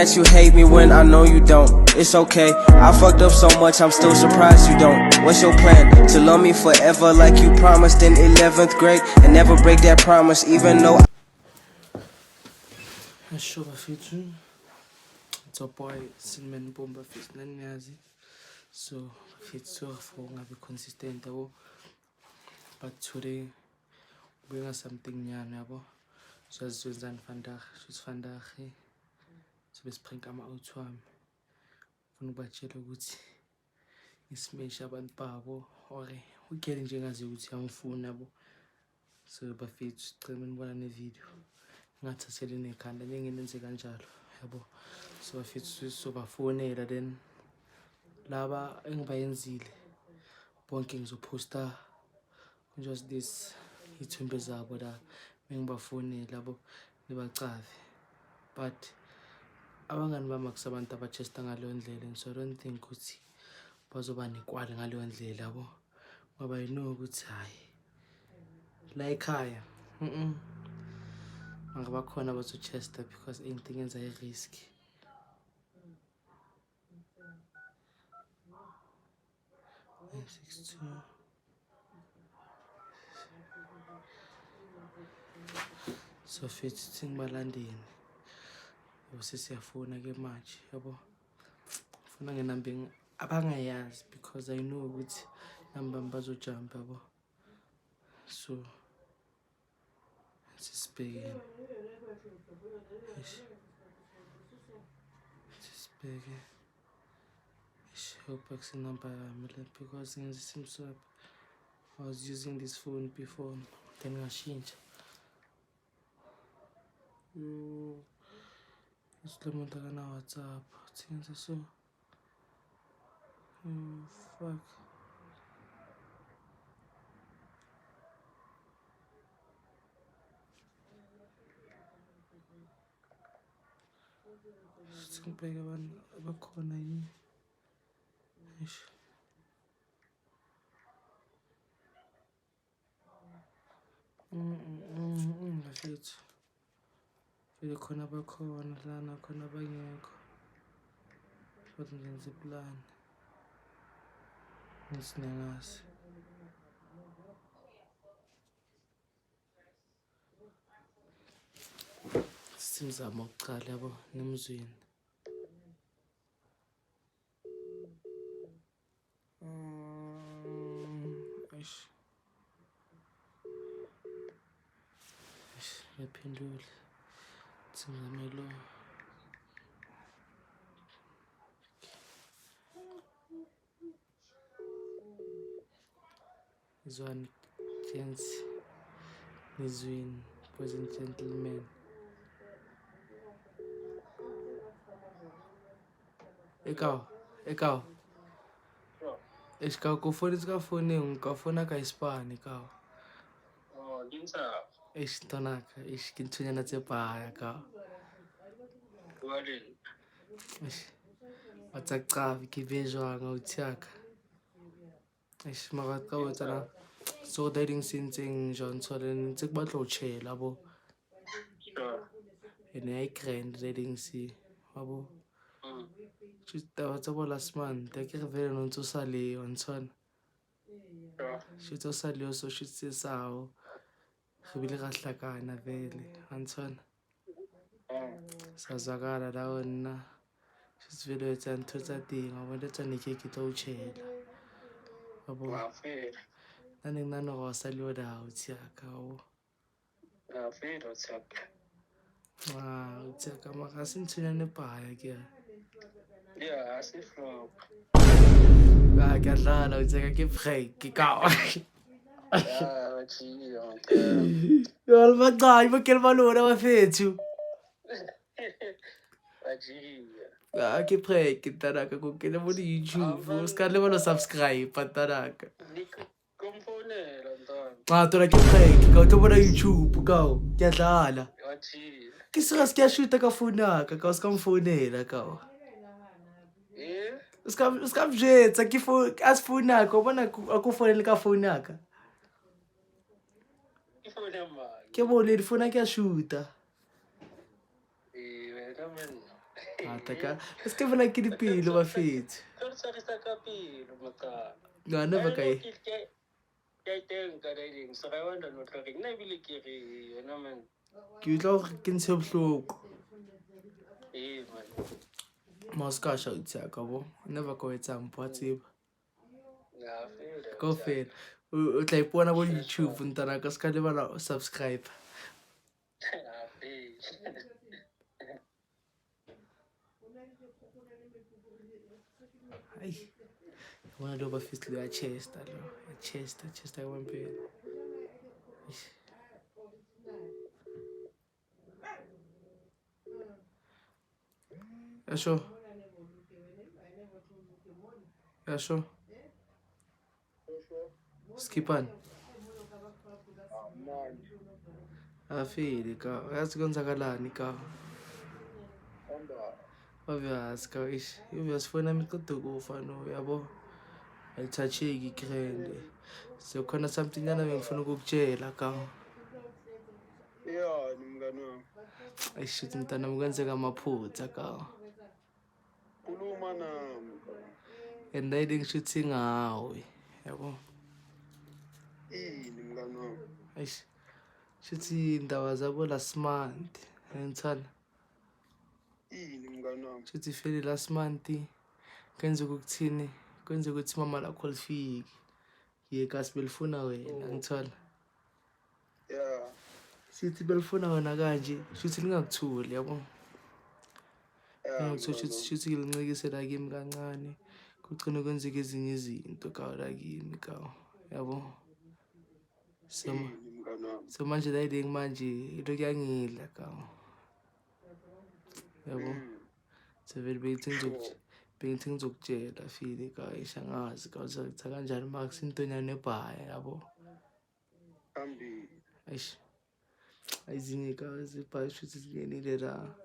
that you hate me when I know you don't. It's okay, I fucked up so much, I'm still surprised you don't. What's your plan? To love me forever like you promised in 11th grade and never break that promise, even though Sure, bafethu. It's a boy, Silman Bomba Fish Nanyazi. So, bafethu for ngabe consistent yabo. But today, bring us something nyana yabo. So, as Zan Vandag, she's Vandag. So, bespring ama out wami. Funa ukubachela ukuthi isimesha abantu babo or ukele njengazi ukuthi angifuna yabo. So, bafethu sicela nibona ne video. Ngathathele nekhanda njengenenze kanjalo yabo. So bafethu sobafonela then laba engibayenzile bonke ngizoposta just this ithembe zabo la engibafonela labo nibacave, but abangani bami akusabantu abachesta ngaleyo ndlela, so I don't think ukuthi bazoba nekwali ngaleyo ndlela yabo, ngoba you know ukuthi hayi la ekhaya angabakhona abazochesta because anything enza i-risk. So fithi singibalandeni sesiyafona ke manje yabo, funa ngenamba abangayazi because I know ukuthi namba bazojump yabo. So sisibhekene hope akusinamba yami because ngenza sim swap. I was using this phone before, then ngashintsha. Isilemuntu akana WhatsApp, thenza so. Fuck. Singibheke abantu abakhona yini. Bafethu vele khona abakhona lana, khona abangekho, kodwa ngenza iplan ngisinengazi. Simzama ukucala yabo nemzweni. Yaphendula simzame lo. Izwani gents, nizwini boys and gentlemen. Ikaw. Ikaw ko phone ska phone ka phone ka Hispanic ikaw. Dinsa. Tonaka, kintunya na tsepa ka. Wale. Watsaqavi ke bejwa ngautsiaka. Mara ka botsana so dating since John Solen tse ba tlo tshela bo. Ene ai grand dating si abo. Taba tsa bo last month ke re vele no ntso sa le on tshwana. Shitso sa le so shitse sao. Re bile ga hlakana vele antshwana. Sazakala la ona. Shitse vele etsa ntho tsa teng a bona tsa ne ke tlo tshela. Abo. Nna no sa le oda o tsiaka o. Fero tsaka. Tsiaka ma ga se ntshwana ne paya ke. Yeah, asi flop. Ke dlala o tsaka ke break ke ka. Chiyo. Yo almaqai bakel balona bafethu. Chiyo. Ke break ke taraka go kena mo YouTube o ska le bona subscribe pataraka. Komfonela ntwana. Tora ke break ka o tlo bona YouTube ka o ke dlala. Chiyo. Ke sera se ke shoota ka phone ka o ska mfonela ka o. Ska bjetsa ke phone as phone ka o bona aku fonela ka phone ka. Ke bole di phone ke a shoota. Wena man. taka. Eske vela ke dipelo ba fetse. Ka sa ka pele maka. Ngwana ba kae? Ke teng ka ding sa ga wanda no tla ke nna bile ke re yona man. Ke utla gore ke ntshe bohloko. Man. Maska sha utsa ka bo. Never go etsa mpo a tseba. Ya fela. Go fela. O tla ipona bo YouTube ntana ka ska le bana subscribe. Ya fela. Ai. Bona lo ba fitlo ya Chester lo. Chester ya wampela. Yasho. Skipan. Afile ka. Yazi kwenzakalani ka? Obvious ka ish. Obvious fona miqeda kufa no yabo. Ayithatheki igrand. So khona something yana bengifuna ukukutshela ka. Yeah, nimngani wami. Ayishithi mntana kwenzeka amaphutha ka. Khuluma nami. And I think shuthi ngawe. Yabo. Ini mngani wami. Ayish. Shuthi indawo zabo last month. Ngithana. Ini mngani wami. Shuthi feli last month. Kwenza ukuthini? Kwenza ukuthi mama lakho lifike. Yeka sibelifuna wena ngithola. Yeah. Sithi belifuna wena kanje, shuthi lingakuthuli yabo. Yeah. Shuthi ngilincikise la kimi kancane. Kucina kwenzeka ezinye izinto ka la kimi ka. Yabo. So manje la ideng manje into kuyangidla ka. Yabo. So vele bengithi ngizokutshela fili ka ishangazi ka uzathatha kanjani max intonyana nebhaya yabo. Kambi. Aish. Ayizinye ka zibhaya shuthi zingenile la.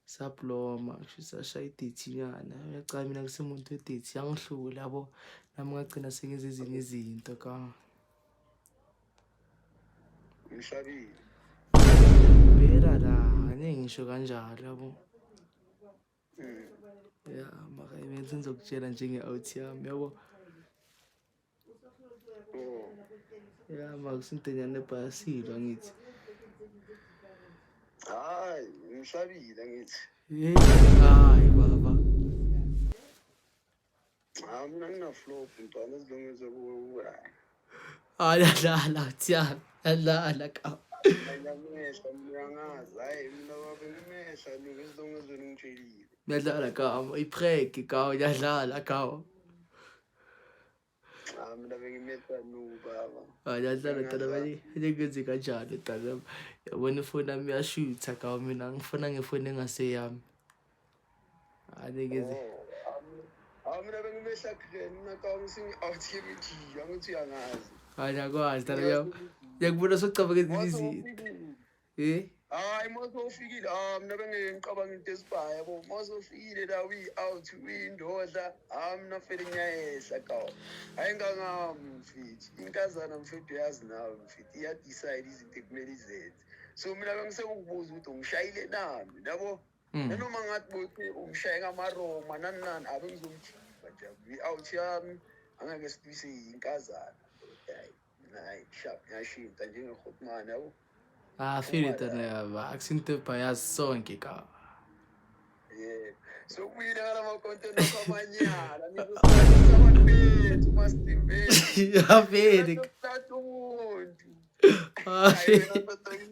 Saploma shisasha idate nyana. Uyacala mina kusemuntu wedate yangihlula yabo. Nami ngagcina sengenza ezinye izinto ka. Ngishabile. Phela la, ngeke ngisho kanjalo yabo. Yeah, maka ibenze ngizokutshela njenge-out yami yabo. Yeah, makusintonyana ebhasilwa ngithi. Hayi, ngishabile ngithi. Hayi baba. Mina ngina-flop mntwana ezilungise kuwe. Ayadlala uthiyami. Yadlala ka. Ngiyamesha ngiyangazi. Hayi mina babe ngimesha ngizilungise ngitshelile. Yadlala ka. Iprek ka yadlala ka. Mina bengimesha baba. Yadlala tana manje ngenze kanjalo tana. Yabona ifoni yami iyashutha ka mina ngifuna ngefoni engaseyami. Ngeze. Mina bengimesha mina ka ngisingi-out yemithi angithi uyangazi. Ayakwazi tana yami. Yakubona sokucabanga ezinye izinto. Hayi mawuzofikile mina bengengicabanga into esibhaya yabo mawuzofikile la uyi-out uyindodla mina fele ngiyayehla kawo hayi ngangami mfethu inkazana mfethu uyazi nawe mfethu iyadecide izinto ekumele izenze so mina bengisekubuza ukuthi ungishayile nami yabo nanoma ngathi bothi ungishaye ngamaroma nani abe ngizomjika nje i-out yami angeke sidwise inkazana hayi sharp ngiyashintsha njenge-Hotman yabo. Fili tana yaba akusinte bhayazi sonke ka. Yeah. So kubuyile ngala content akamanyala nizosebenzisa abantu bethu mastiveni. Yafeli. Umuntu. Hayi.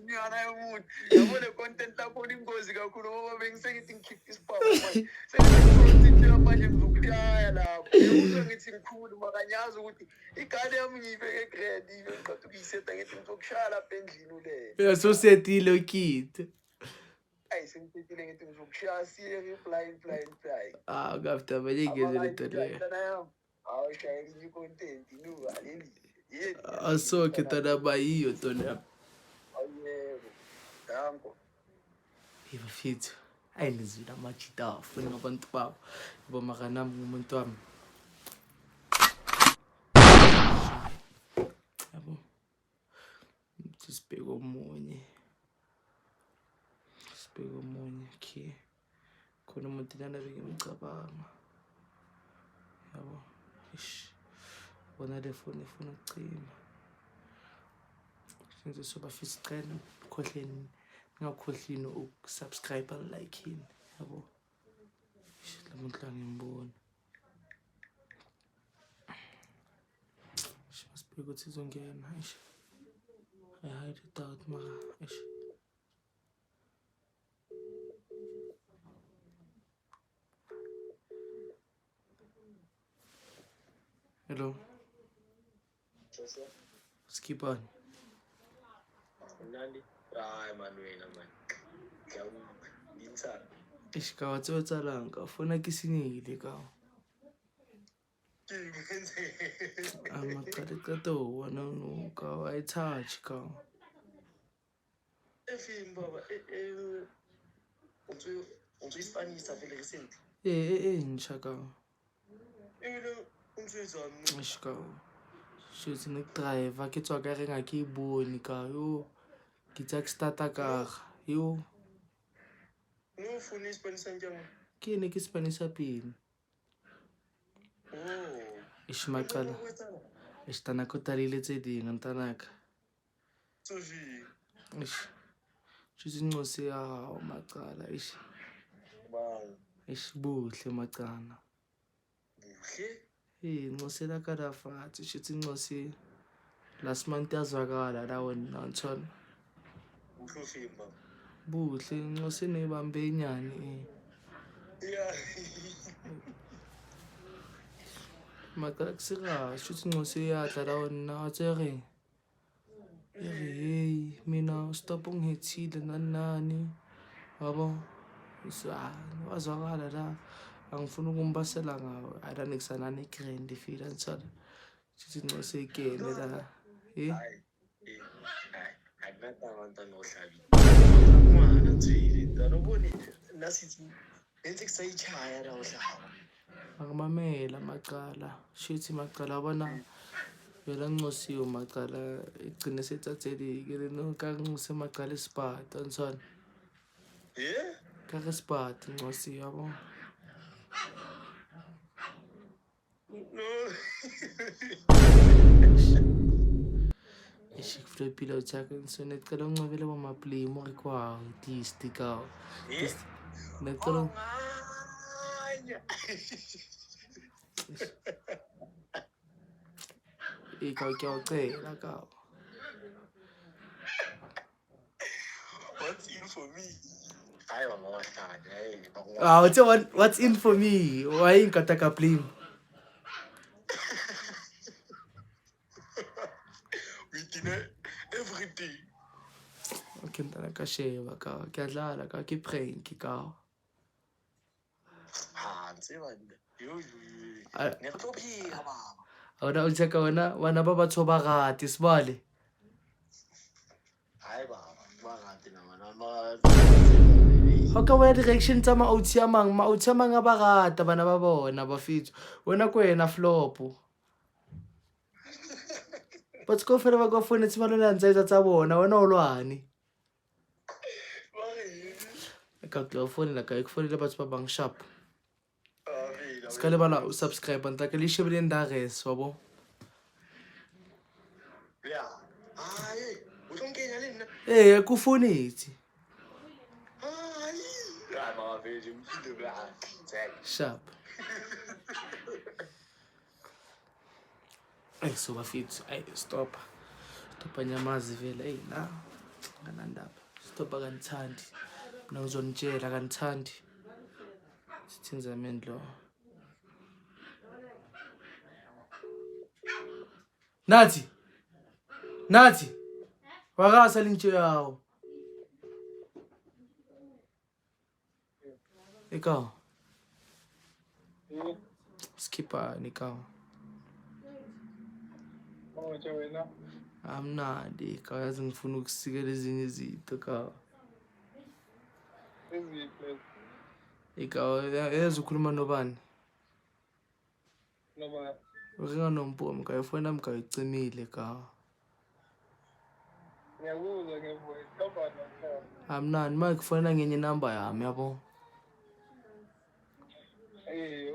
Ngiyana yomuntu. Yabo le content lakho ingozi kakhulu ngoba bengisengithi ngikhipha isiphapho manje. Sengithi manje ngizokushaya lapho. Ngithi ngikhulu makanyazi ukuthi igane yami ngiyibeke egrade ngiqoqa ukuyiseta ngithi ngizokushaya lapha endlini ule. Uyasusethile ukid. Hayi sengithethile ngithi ngizokushaya siye flying. Ngafta manje ngeze lento leyo. Shayela inye content nuka leli. Asoke tana bayiyo tona. Yebo. Danko. Bafethu. Ayinizwile amajita afuna ngabantu babo. Yabo makanami ngumuntu wami. Yabo. Sibheke omunye. Okay. khona umuntu lana bengimcabanga yabo. Ish, bona le phone ifuna ukucima. Senze soba fisa cela ukhohleni, ngakhohlini ukusubscribe like yini yabo. Ish, lamuntu la ngimbona. Ish, masibheke ukuthi izongena. Ish, I hide it out mara. Ish. Hello. Skip on. Nandi? Hayi man wena man. Ngiyamdinisa. Ish, ka wa tsotsa lang ka fona ke senyile ka. Ama qeto wona no ka wa I touch ka. Efim baba untso Spanish vele recent. Ntsha ka. Ish ka. Shothi ne driver ke tswa ka re nga ke bone ka yo. Ke tsa ke starta ka yo. No phone Spanish njang. Ke ne ke Spanish pin. Oh. Ish maqala. Ish tana ko talile tse ding ntanaka. Sofi. Ish. Shothi nqose ya maqala ish. Wow. Ish buhle maqana. Buhle. Nqosela ka la fatshe shothi nqose last month yazwakala la wena ntshona. Buhle baba. Buhle nqose ne bambe nyane. Yeah. Maqala kusira shothi nqose ya tla la wena tsere. Hey mina stop ungithile nani yabo. Wazwakala la angifuna ukumbasela ngawo adanixana ne grand feel nsala sithi nqose ikene la Hayi. Akunata abantwana ohlabi. Mwana ntswile. Ndanoboni nasithi enze kusayichaya la ohlaba. akumamela maqala shithi maqala bona vela nqosiwe maqala igcine sethathelike leno ka nqose maqala isipata nsala ka isipata nqosiwe yabo. No. Ishifule pila uthaka nsone cela uncabele ba maplay mo re kwa list ka. Necela ika ke ucela ka. What's in for me? Hayi mama wahlanya hey. What's in for me? Why inkataka play? We did everything. Okay, ntana ka sheba ka ke adlala ka ke prank ka. Hansi banda. Yo. Ngiyaqophika baba. Awuna utheka wana baba thoba gati sibale. Hayi baba, bangati nama. How ka wa direction tsa ma out ya mang ba gata bana ba bona ba fitso. Wena kwena flop. But go fela ba go phone tsi malona ntsa tsa bona wena o lwane. Ka tlo phone la ka phone le batho ba bang sharp. Skale bala subscribe anta ke le shebile ndares wabo. Yeah. Hayi, uthongenya lena. Ku phone itsi. Ja, maar weet je, de blaad. Sharp. So bafithu stop nyamazi vele na nganandaba stop akanithandi mina ngizonitshela akanithandi sithinza mendlo nathi wakasa lintshe yawo ikaw skipa nikaw amnandi kayazi ngifuna ukusikela ezinye izinto ka ikaw yazi ukhuluma nobani uringa nompomo kayifona mkayicimile ka Ngiyakuzwa ngevoice, kodwa amnandi makufona ngenye number yami yabo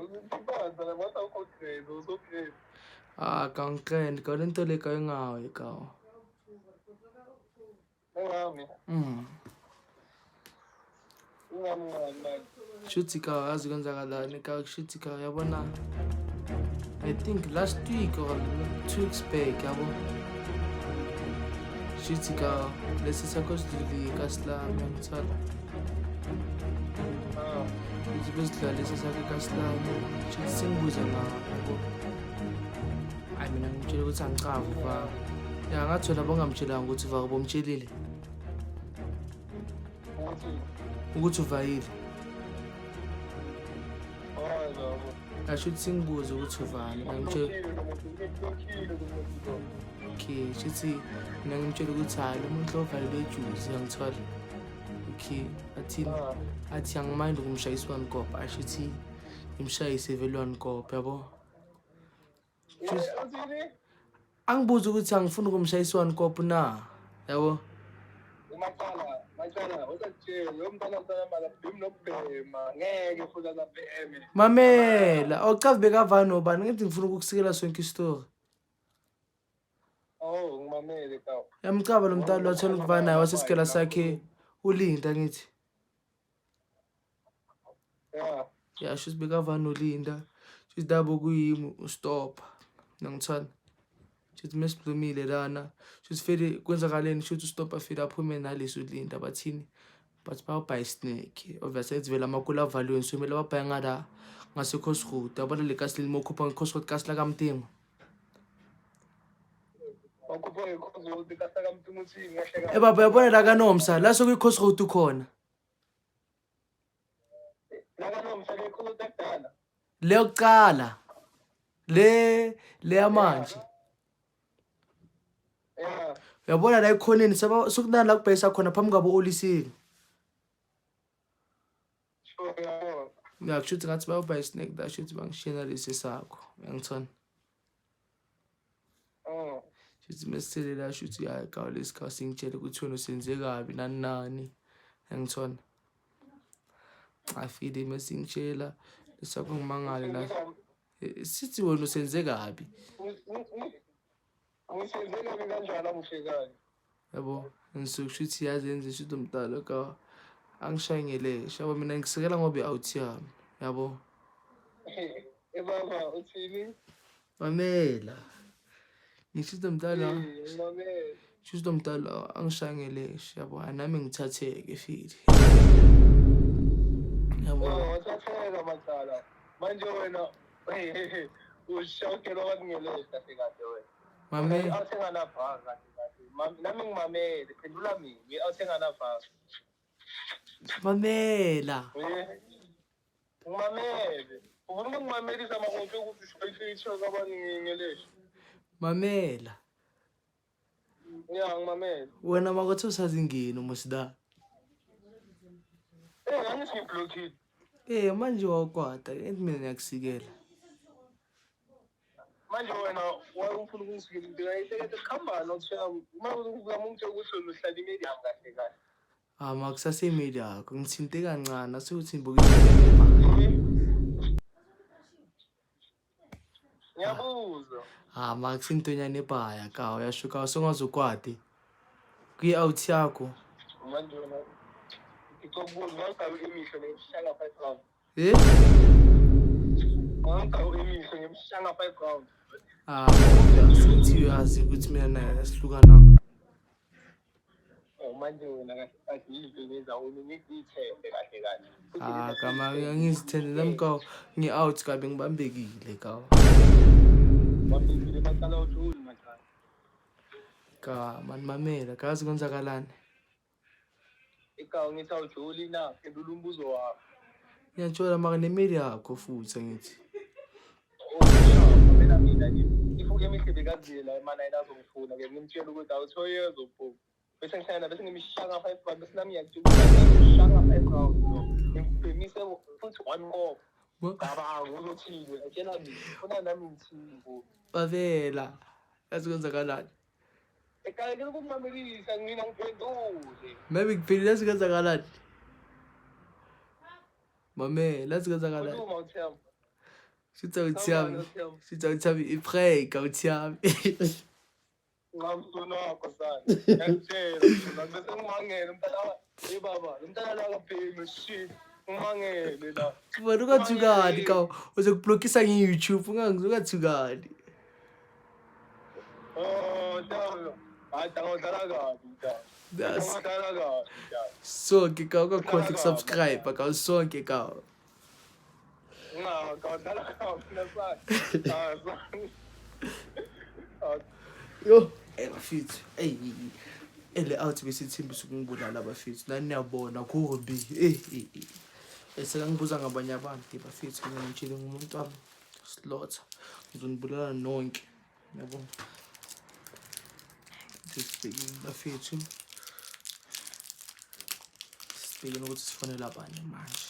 Usimpasa masa uko grade, uso grade. Kang trend, ikaw din tuloy kayo nga, ikaw. Ngami. Ngami. Shoot ikaw, azi kwenzakalani, ikaw shoot ikaw, yabona. I think last week or 2 weeks back, yabo. Shoot ikaw, lesi sakho sidluli kaSlami, ngithola. Izibe sidlala lesi sakho kaSlami, shoot singibuza ngabo. Hayi mina ngimtshela ukuthi angicavi uva. Ya ngathola bongamtshelanga ukuthi uva bomtshelile. Ukuthi uvayile. Asho ukuthi singibuze ukuthi uvani, ngimtshela. Okay, shithi mina ngimtshela ukuthi hayi lo muntu ovayile ejuice ngithola. Okay, athi angimind ukumshayisa one cop, ashithi imshayise vele one cop, yabo. Angibuza ukuthi angifuni ukumshayisa one cop na, yabo. Mamela, awucazi bekavani obani, ngithi ngifuna ukukusikela sonke istory. Ngimamele kawo. Yamcaba lo mntwana wathola ukuvana naye wasesikela sakhe uLinda ngithi. Ya shuthi bekavani noLinda. Shuthi dabo kuyimi ustop. Ngithana. Shuthi mesiblumile lana. Shuthi fele kwenzakaleni shuthi ustop afika aphume nalesi uLinda bathini. But bawubuy snake. Obviously etsivela amakula avalweni so kumele babhaye ngala ngase Coast Road. Yabona le kasile mokhupha ngeCoast Road kasila kaMtingo. Baba yabona la kaNomsa la sokuyi-Coast Road ukhona. Le yokuqala. Le yamanje. Yabona la ekhoneni sokunani la kubhayisa khona phambi kwabo Olisini. Ngiyakushuthi ngathi bayobhayi snake da shuthi bangishena lesi sakho. Ngiyangithona. Shuthi mesithele la shuthi hayi kawo lesikhawu singitshela ukuthi wena usenze kabi nani. Ngiyangithona. Afide mesingitshela lesakho ngimangale la. Sithi wena usenze kabi. Usenze kabi kanjani amhlekani? Yabo, ngisukushuthi yazenze shuthi umdala ka angishayengele. Shaba mina ngisekela ngoba out yami. Yabo. Baba uthini? Mamela. Ngishuthi umdala. Shuthi umdala angishayengele. Yabo, nami ngithatheke file. Yabo. Wathatheka mathala. Manje wena ushokela wakungelesa sekade wena. Mame. Awuthenga nabhanga kahle. Nami ngimamele, phendula mina. Awuthenga nabhanga. Mamela. Ngimamele. Ufuna ukungimamelisa amakhonto ukuthi sifeyisho kwabangelesha. Mamela. Ya ngimamele. Wena makotho usazingeni umusida. Angisiblokile. Manje wakwata, mina ngiyakusikela. Manje wena ufuna ukungisikela ngiyayithethe khamba nokushaya uma umuntu ukuthi uhlala imedi yami kahle kahle. Makusase media yakho ngithinte kancane asukuthi ngibukile. Ngiyabuza. Makusintonyana ebhaya ka uyashuka songazokwadi. Kwi-out yakho. Manje wena ngikubuza ngabe imisho nemshanga 5 round. Ngabe imisho nemshanga 5 round. Sithi uyazi ukuthi mina naye sihlukana. Manje wena kahle ngenza ngithembe kahle kahle. Kama ngizithende nami ka ngi-out kabe ngibambekile ka. Bambekile baqala uthuli manje. Ka mani mamela kazi kwenzakalani. Ikaw ngithi awujuli na phendula umbuzo wakho. Ngiyatshola maka nemedia yakho futhi ngithi. Mina ifuke emihlebe kazila emana ayinazongifuna ke ngimtshela ukuthi awuthoyeza uphupho. Bese ngihlala bese ngimshanga 5 round bese nami ngiyashanga 5 round. Ngiphemise futhi one more. Baba uzothini atshela mina ufuna nami ngithini. Bavela. Kazi kwenzakalani. Ekayeke ukumamelisa mina ngiphendule. Maybe kuphela lazi kwenzakalani. Mame, lazi kwenzakalani. Uma uthemba Shit's out yami. Shit's out yami. Ipray, out yami. Ngamfuna wakho sana. Ngiyakutshela mina bese ngimangele mntana. Hey baba, umntana la kaphemi shit. Umangele la. Mano ungathukani ka. Uzokublokisa nge-YouTube ungathukani. Oh, Tano. Hayi udlala kabi mntana. That's Udlala kabi mntana. sonke ka ungakhohlwa ukusubscribe ka sonke ka. Udlala kabi nasana. Yo, bafethu. Hey. Ele out besithembisa ukungibulala abafethu. Nani niyabona kumbi. Sekangibuza ngabanye abantu bafethu mina ngitshele ngumuntu wami. Slaughter. Ngizonibulala nonke. Yabona. Sibhekile bafethu. Sibhekile ukuthi sifonele abanye manje.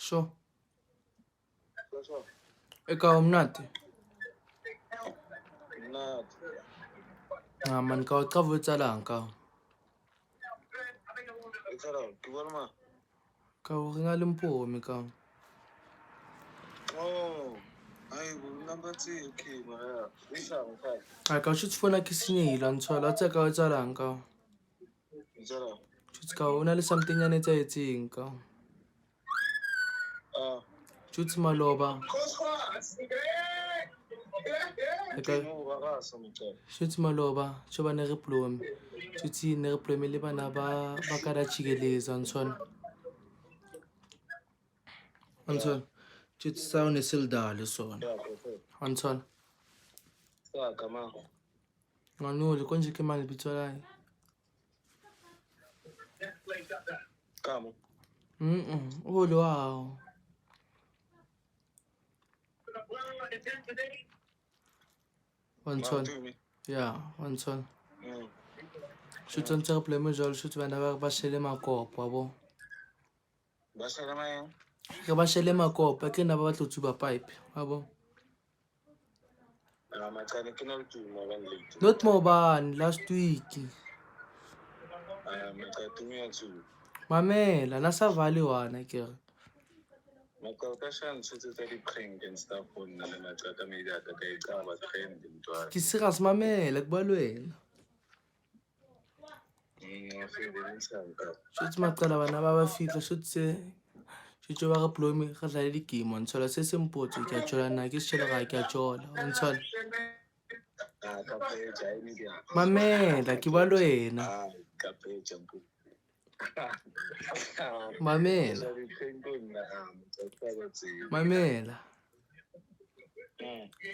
Sure. Ikaw umnati. Man ka ucavutsa lang ka. Ka uringa Limpopo ka. Oh, hayi number 2 okay mara. Ay ka shoot phone kisinye ila ntsola tsa ka utsa lang ka. Ngitsala. Shoot ka una le something ya netsa etseng ka. Shoot maloba. Okay. Shoot maloba, choba ne replomi. Shoot ne replomi le bana ba ka da chigeleza ntshona. Antson. Shoot sound esildale sona. Antson. Saka ma. Ngano konje ke mali bitsola. Kamo. Oh wow. Antson. Yeah, Antson. Shoot on tsa replomi jalo shoot bana ba shele makopo abo. Ba shela mayeng. Ke ba shele makopo ke na ba batlo tsuba pipe abo. Macane ke na le tuma ba late. Not more ban last week. Macatumi ya tsu. Mamela na sa vale wana kere. Makauka shan tshetse tsa di prank and stuff on na le macaka me data ka eka ba trend ntwa. Ke serious mamela kuba lwena. Shoot maqala bana ba fitla shoot se shoot ba replomi ga dlale di game on tshola se se mpotse ke a tshola na ke se ga ke a tshola on tshola. Mamela ke ba lwena. Mamela. Mamela.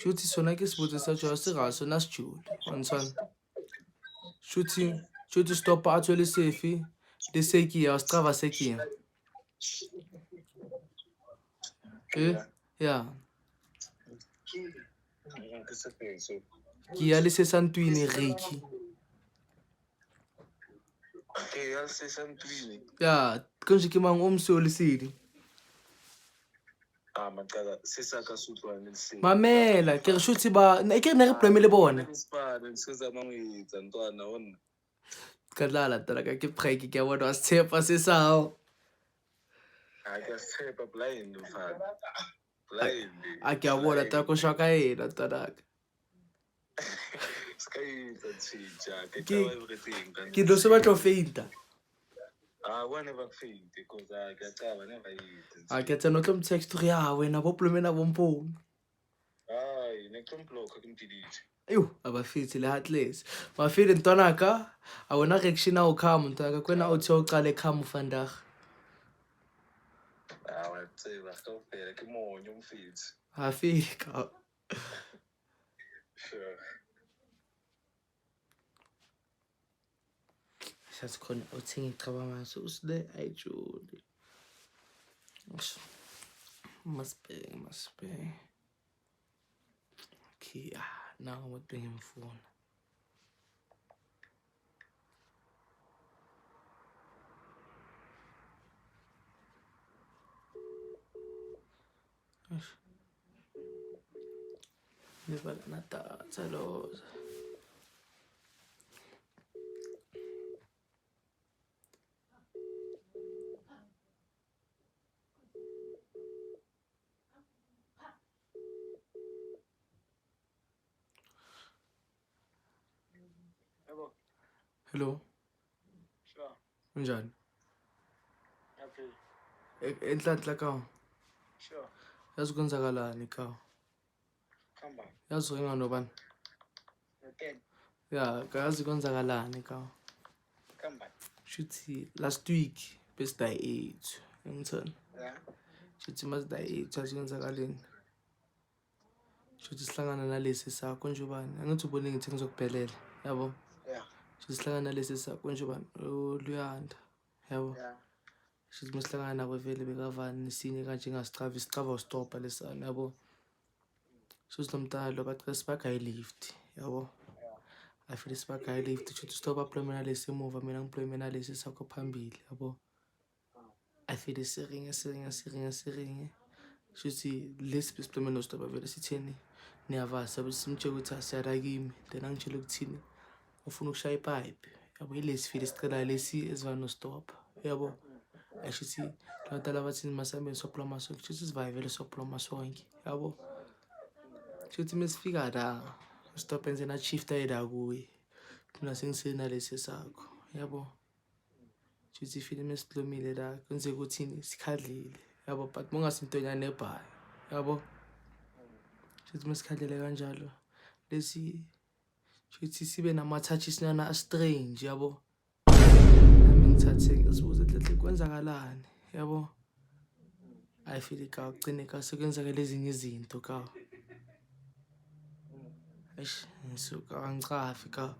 Shoot sona ke sebotse sa tshola se ga sona se tshula on tshola. Shoot stop a tswele safe le seki ya strava seki. Yeah. Ki ya le se santwini Ricky. Okay, ya se santwini. Yeah, konje ke mang o mso le sedi. Macala se sa ka sutlwane le se. Mamela, ke re shoot ba e ke ne re plome le bona. Se za mangwetsa ntwana ona. Kadlala tala ka ke pray ke bona wa tshepa se sao. I just step up blind mfana. Blind. A ke a bona ta ko shaka ena tadaka. Sky tshitsha ke tla everything kan. Ke do se batlo feinta. One never faint because I get never eat. A ke tseno tlo mtext re ya wena bo plome na bompo. Ne block ke mtiditse. Ayo, abafiti le heartless. Mafile ntwana ka a wona reaction a o khama ntaka kwena o tsho qale khama vandag. Wa tseba go fela ke monyo mfiti. Afika. Sure. sathi khona uthenga icabanga so usile ayijuli masibheke okay now what bengimfuna Never nada, saludos. Hello. Sure. Unjani? Okay. Enhlanhla kawo. Sure. Yazi kwenzakalani kawo? Come on. Yazi ringa nobani? Okay. Ya, kazi kwenzakalani kawo? Come on. Shuthi last week best day 8. Ngithona. Yeah. Shuthi mas day 8 yazi kwenzakaleni. Shuthi sihlangana nalesi sakho nje ubani. Angithi ubone ngithi ngizokuphelela, yabo? Yeah. Shuthi sihlangana nalesi sakho nje ubani. Luyanda. Yabo? Yeah. Shuthi masihlangana nabo vele bekavani nesinye kanje ngasicava ustopa lesana, yabo? Shuthi lomntalo bathi sibagayi lift, yabo? Afike sibagayi lift shuthi stop uployment lesi emuva mina ngiployment lesi sakho phambili, yabo? Afike siringe shuthi lesi besiployment no stop vele sitheni niyavasa bese simtshela ukuthi asiyala kimi then angitshela ukuthini ufuna ukushaya ipipe, yabo? Ilesi file sicela lesi ezivana no stop, yabo? Shuthi labantala bathi masambe soploma sonke shuthi sivaye vele soploma sonke, yabo? Shuthi mesifika la stop enze na shift ayela kuye mina sengisena lesi sakho, yabo? Shuthi file mesihlomile la kwenze ukuthini sikhadlile, yabo? But mongasintonyane nebhayi, yabo? Shuthi mesikhandlele kanjalo lesi shuthi sibe nama-touches nyana strange, yabo? Nami ngithathe ngisibuza hle kwenzakalani, yabo? I feel ka ugcine ka sekwenzakala ezinye izinto ka. Ngisuka angicafi ka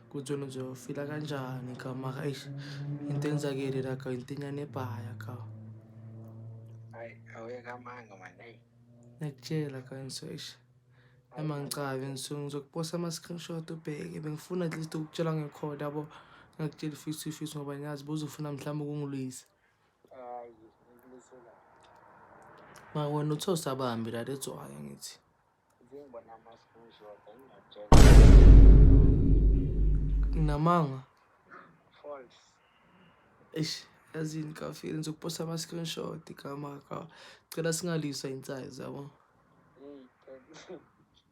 kuthi wena uzofila kanjani ka mara into enzakele la ka into enyane ebhaya ka. Hayi, awuyeka amanga man. Hey. Ngiyakutshela ka ngisho noma ngicabe ngizokuposta ama-screenshot ubheke bengifuna at least ukutshela ngekhona, yabo? Ngakutshela face ngoba ngiyazi buzofuna mhlawumbe ukungilwisa. Hayi, ngikulisela. Mara wena uthe usabambi la that's why ngithi. Ngibona ama-screenshot engiyakutshela. Nginamanga. False. Yazini ka file ngizokuposta ama-screenshot ka mara ka cela singaliswa insize, yabo?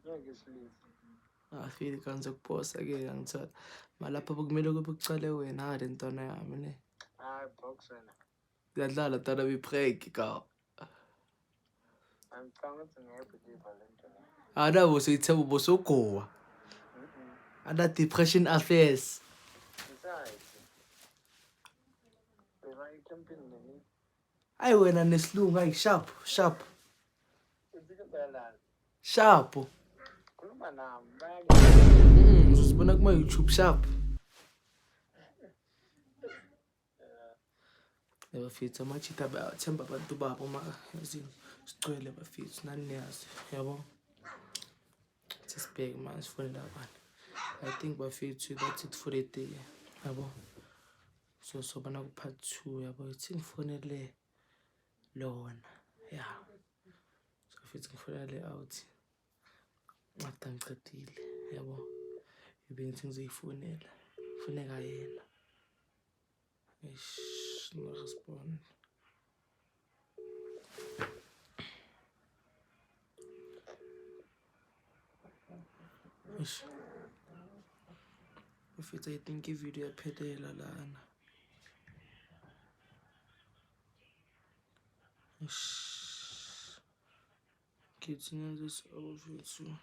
Ngeke silise. File ka ngizokuposta ke angithola malapha bekumele kube kucale wena le ntwana yami ne. Hayi, box wena. Ngiyadlala ntwana beprank ka. Angicanga ukuthi ngiyayibhiliva le nto. Nabo seyithemba bosogowa. Under depression affairs. Besides, beba icampini nini? Ayi wena nesilungu ayi sharp. Uzikelala. Sharp. Khuluma nami bayake. Uzosibona kuma YouTube sharp. Bafethu amachita bayathemba abantu babo mara yazini sicwele bafethu nani niyazi, yabo? Sisibheke manje sifonela abantu. I think bafethu that's it for the day, yabo? So sobana ku part 2, yabo? Ithi ngifonele lona, yeah. So bafethu ngifonele out nceda ngicedile, yabo? Bengithi ngizoyifonela funeka yena. No respond. Bafethu I think ivideo yaphelela lana. Kids ngenza bafethu.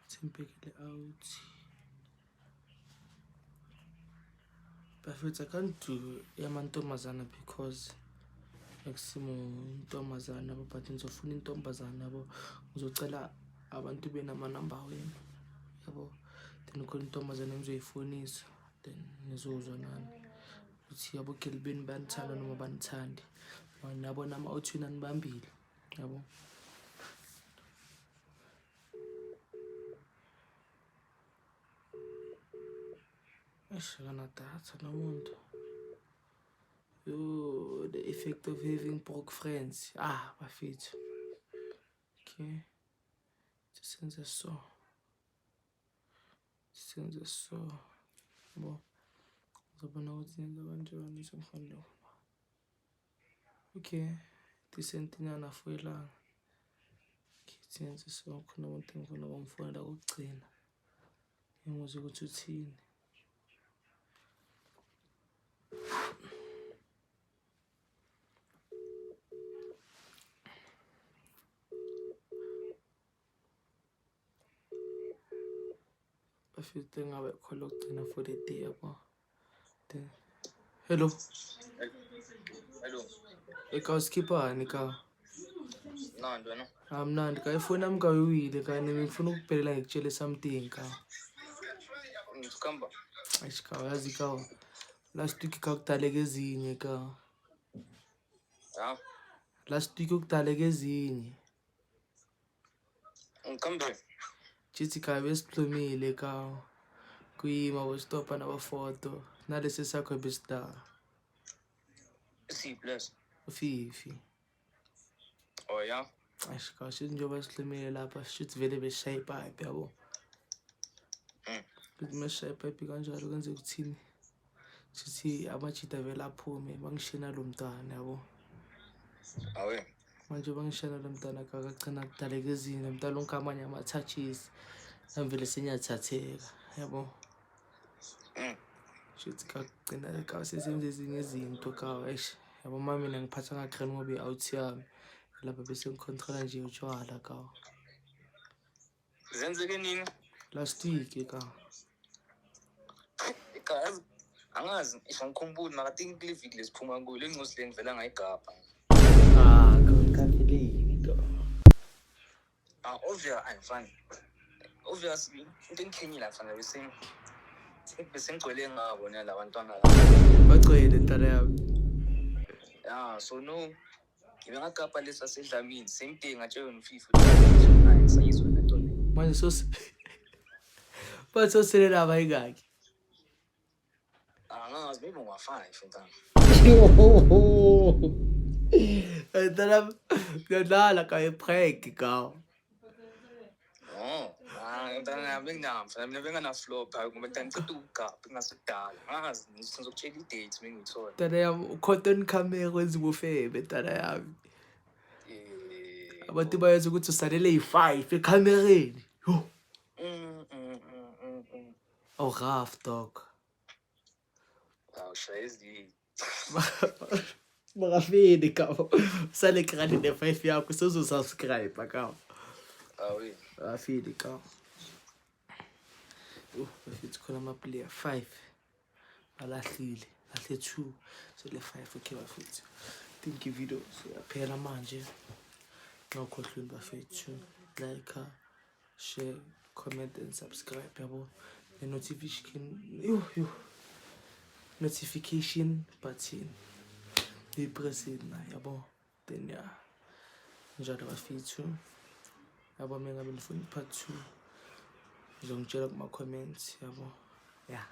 Simpekele out. Bafethu I can't do yamantombazana because akusimo intombazana yabo, but ngizofuna intombazana yabo, ngizocela abantu benamanamba wenu yabo, then khona intombazana engizoyifonisa, then nizozwa nani ukuthi yabo gelibeni banithanda noma banithandi, nabo nama-authwini anibambile yabo. Akanadatha nomuntu. Yo, the effect of having broke friends. Bafethu. Okay. Senze so. Bo. Ngizobona ukuthi ngenza kanjani semfanele. Okay. Decent nyana fuelanga. Senze so khona umuntu ngifuna ukumfonela ukugcina. Ngizwe ukuthi uthini. Bafethu ngabe khona ukugcina for the day yabo. Hello. Hello. Eka uskipha nika. Nandi wena. Amnandi ka ifoni yami kayiwile ka ngifuna ukuphelela ngikutshele something ka. Ngikamba. Ayishika yazi ka. Last week kakudaleka ezinye ka. Ja. Last week ukudaleka ezinye. Ngikambe. Chithi ka besiplumile ka. Kuyima wostopa nabafoto. Nalesi sakho besida. C plus. Fifi. Oh ja. Ayishika shithi njoba siplumile lapha shithi vele beshaye pipe yabo. Kuthi meshaye pipe kanjalo kwenze ukuthini? Sithi amachita vele aphume bangishina lo mntwana yabo. Awe. Manje bangishana lo mntwana kakagcina kudaleka ezinye umntwana onke amanye ama-touches amvele senyathatheka yabo. Shithi kakugcina ka sesenze ezinye izinto ka yabo mama mina ngiphatha ngakreni ngoba i-out yami lapha bese ngicontrola nje utshwala ka. Zenzeke nini? Last week ka. Ikazi angazi ngikhumbula makathi kuliviki lesiphuma kuyo lengosi lengivela ngayigabha. Kakaphelile ka. Obviously into engikhenyile mfana bese ngigcwele ngabo nala bantwana la. Bagcwele ntana yami. Yeah, so no. Ngibe ngagabha lesa sedlamini same thing ngatshela uMfifi ukuthi naye sayizwe lento le. Manje bathi la bayingaki. Angazi maybe ngwa5 mfana. Ntana ngiyadlala ka prank ka. Mntana benginamfana mina benganaflop ngoba ngicela ukugabha ngasidala. Angazi ngizokutshela i-date mengithola. Ntana yami ucontent camera kwenziwa ufebe ntana yami. Abantu bayazi ukuthi usalele i5 ekamereni. Yo. Oh rough dog. Shayezi. Makafini ka. Sale krani ne5 yakho sozosubscribe ka. Awe. Afili ka. Bafethu khona ama-player 5 alahlile ahle 2 so le 5 okay bafethu. Think video siyaphela manje. Ngakhohlweni bafethu like, share, comment and subscribe yabo. The notification button press it na yabo. Then yeah. Njalo bafethu. Yabo mina ngifuna part 2. Ngizongitshela kuma comments yabo. Yeah.